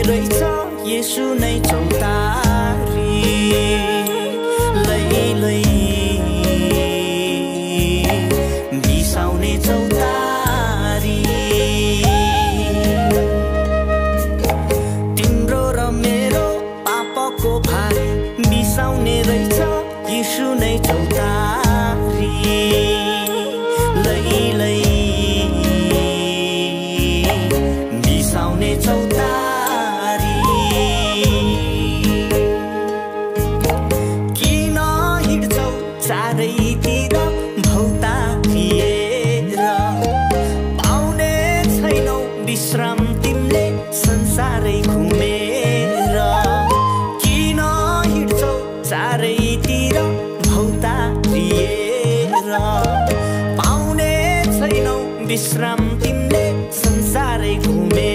रहेछ येशू नै चौतारी लै बिसाउने चौतारी तिम्रो र मेरो पापको भार बिसाउने रहेछ येशू नै चौतारी लै बिसाउने चौतारी किन हिँड्छौ चारैतिर भौतारिएर पाउने छैनौ विश्राम तिमीले संसारै घुमेर किन हिँड्छौ चारैतिर भौतारिएर पाउने छैनौ विश्राम तिमीले संसारै घुमेर